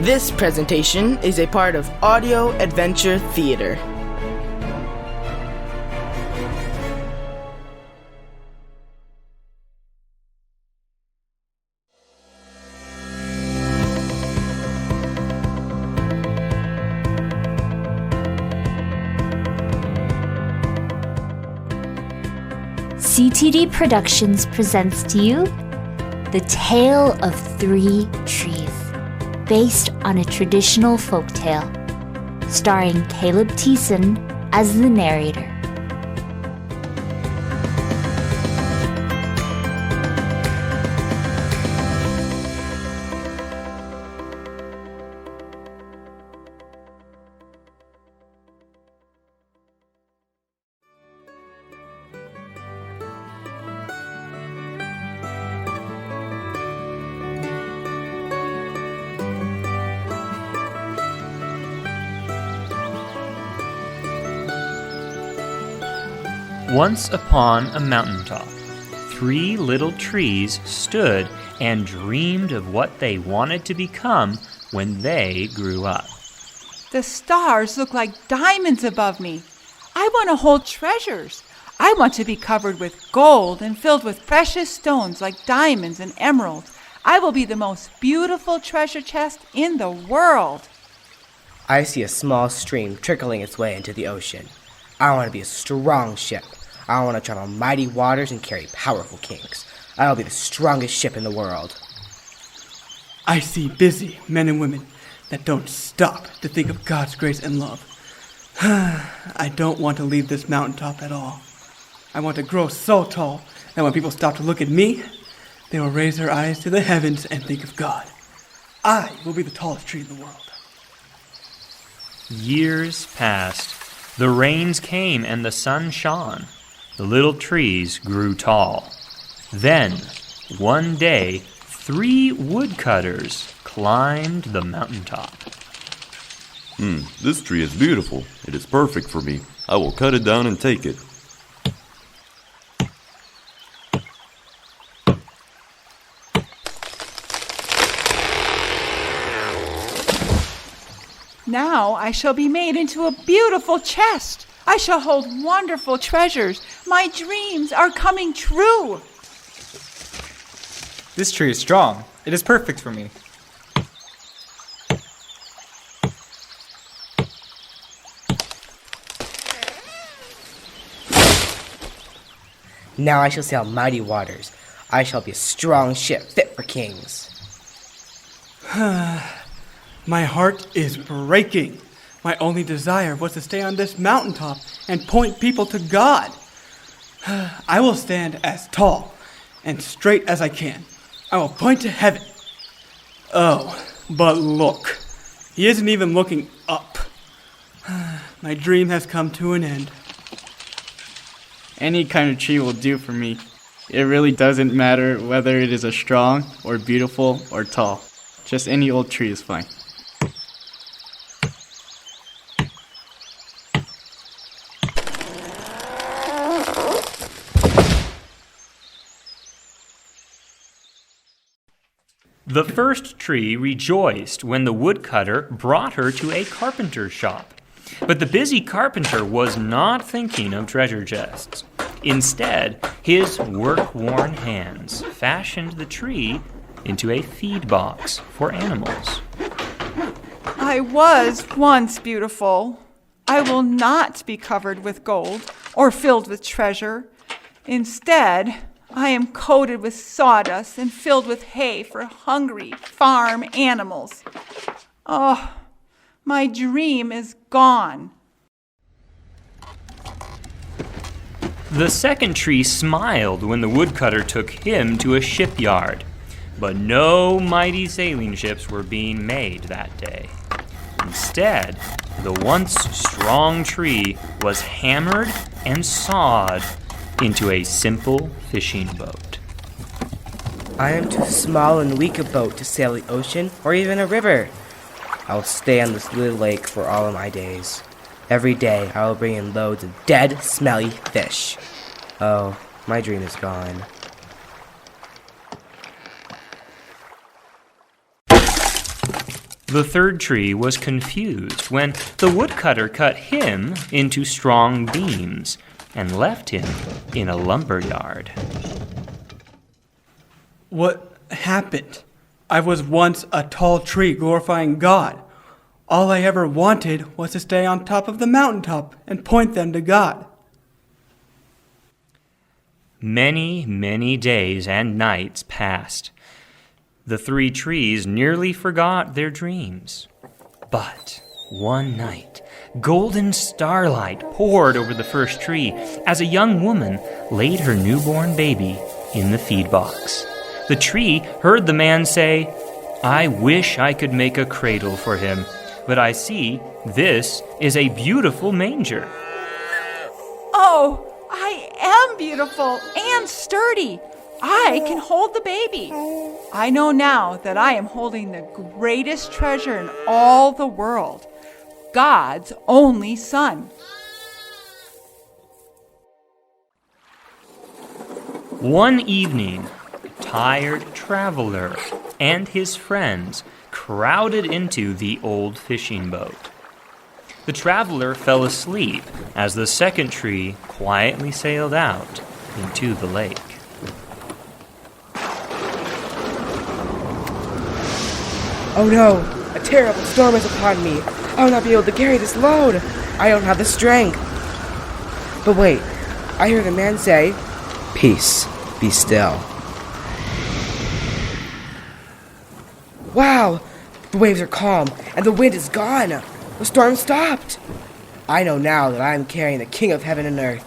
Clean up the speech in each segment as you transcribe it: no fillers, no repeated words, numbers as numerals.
This presentation is a part of Audio Adventure Theater. CTD Productions presents to you The Tale of Three Trees, based on a traditional folktale, starring Caleb Thiessen as the narrator. Once upon a mountaintop, three little trees stood and dreamed of what they wanted to become when they grew up. The stars look like diamonds above me. I want to hold treasures. I want to be covered with gold and filled with precious stones like diamonds and emeralds. I will be the most beautiful treasure chest in the world. I see a small stream trickling its way into the ocean. I want to be a strong ship. I want to travel mighty waters and carry powerful kings. I will be the strongest ship in the world. I see busy men and women that don't stop to think of God's grace and love. I don't want to leave this mountaintop at all. I want to grow so tall that when people stop to look at me, they will raise their eyes to the heavens and think of God. I will be the tallest tree in the world. Years passed. The rains came and the sun shone. The little trees grew tall. Then, one day, three woodcutters climbed the mountaintop. This tree is beautiful. It is perfect for me. I will cut it down and take it. Now I shall be made into a beautiful chest. I shall hold wonderful treasures. My dreams are coming true. This tree is strong. It is perfect for me. Now I shall sail mighty waters. I shall be a strong ship fit for kings. My heart is breaking. My only desire was to stay on this mountaintop and point people to God. I will stand as tall and straight as I can. I will point to heaven. Oh, but look. He isn't even looking up. My dream has come to an end. Any kind of tree will do for me. It really doesn't matter whether it is a strong or beautiful or tall. Just any old tree is fine. The first tree rejoiced when the woodcutter brought her to a carpenter's shop. But the busy carpenter was not thinking of treasure chests. Instead, his work-worn hands fashioned the tree into a feed box for animals. I was once beautiful. I will not be covered with gold or filled with treasure. Instead, I am coated with sawdust and filled with hay for hungry farm animals. Oh, my dream is gone. The second tree smiled when the woodcutter took him to a shipyard. But no mighty sailing ships were being made that day. Instead, the once strong tree was hammered and sawed into a simple fishing boat. I am too small and weak a boat to sail the ocean or even a river. I will stay on this little lake for all of my days. Every day I will bring in loads of dead, smelly fish. Oh, my dream is gone. The third tree was confused when the woodcutter cut him into strong beams and left him in a lumber yard. What happened? I was once a tall tree glorifying God. All I ever wanted was to stay on top of the mountaintop and point them to God. Many, many days and nights passed. The three trees nearly forgot their dreams. But one night, golden starlight poured over the first tree as a young woman laid her newborn baby in the feed box. The tree heard the man say, "I wish I could make a cradle for him, but I see this is a beautiful manger." Oh, I am beautiful and sturdy. I can hold the baby. I know now that I am holding the greatest treasure in all the world, God's only Son. One evening, a tired traveler and his friends crowded into the old fishing boat. The traveler fell asleep as the second tree quietly sailed out into the lake. Oh no! A terrible storm is upon me! I will not be able to carry this load! I don't have the strength! But wait, I hear the man say, "Peace, be still." Wow! The waves are calm, and the wind is gone! The storm stopped! I know now that I am carrying the King of Heaven and Earth.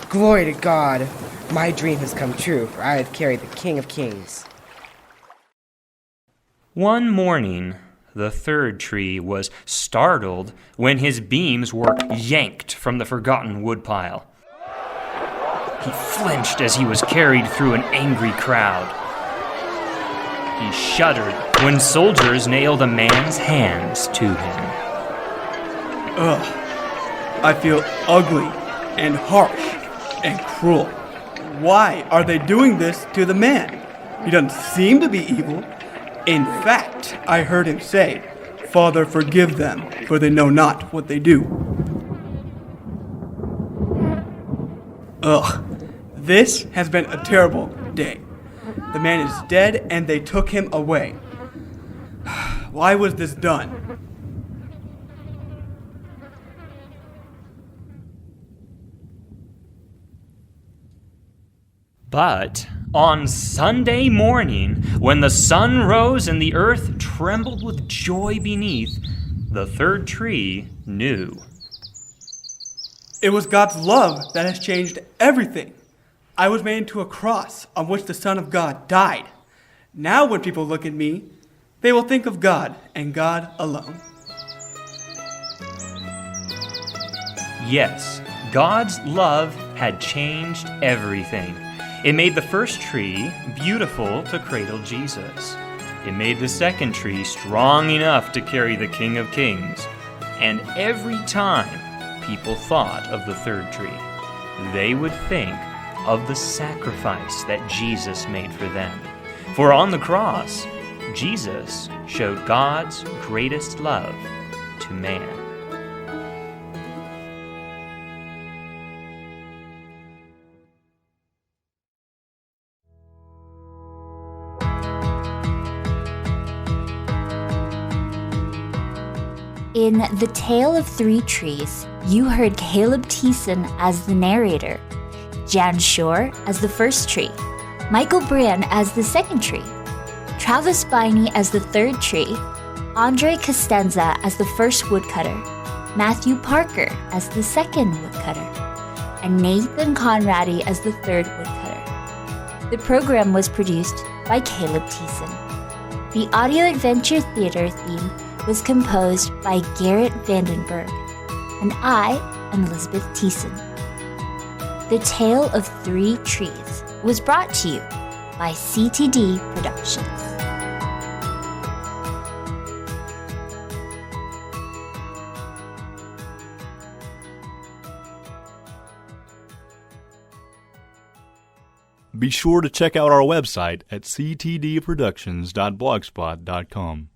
Glory to God! My dream has come true, for I have carried the King of Kings. One morning, the third tree was startled when his beams were yanked from the forgotten woodpile. He flinched as he was carried through an angry crowd. He shuddered when soldiers nailed a man's hands to him. Ugh. I feel ugly and harsh and cruel. Why are they doing this to the man? He doesn't seem to be evil. In fact, I heard him say, "Father, forgive them, for they know not what they do." Ugh. This has been a terrible day. The man is dead and they took him away. Why was this done? But on Sunday morning, when the sun rose and the earth trembled with joy beneath, the third tree knew. It was God's love that has changed everything. I was made into a cross on which the Son of God died. Now when people look at me, they will think of God and God alone. Yes, God's love had changed everything. It made the first tree beautiful to cradle Jesus. It made the second tree strong enough to carry the King of Kings. And every time people thought of the third tree, they would think of the sacrifice that Jesus made for them. For on the cross, Jesus showed God's greatest love to man. In The Tale of Three Trees, you heard Caleb Thiessen as the narrator, Jan Shore as the first tree, Michael Brand as the second tree, Travis Biney as the third tree, Andre Costanza as the first woodcutter, Matthew Parker as the second woodcutter, and Nathan Conradi as the third woodcutter. The program was produced by Caleb Thiessen. The Audio Adventure Theater theme was composed by Garrett Vandenberg, and I am Elizabeth Thiessen. The Tale of Three Trees was brought to you by CTD Productions. Be sure to check out our website at ctdproductions.blogspot.com.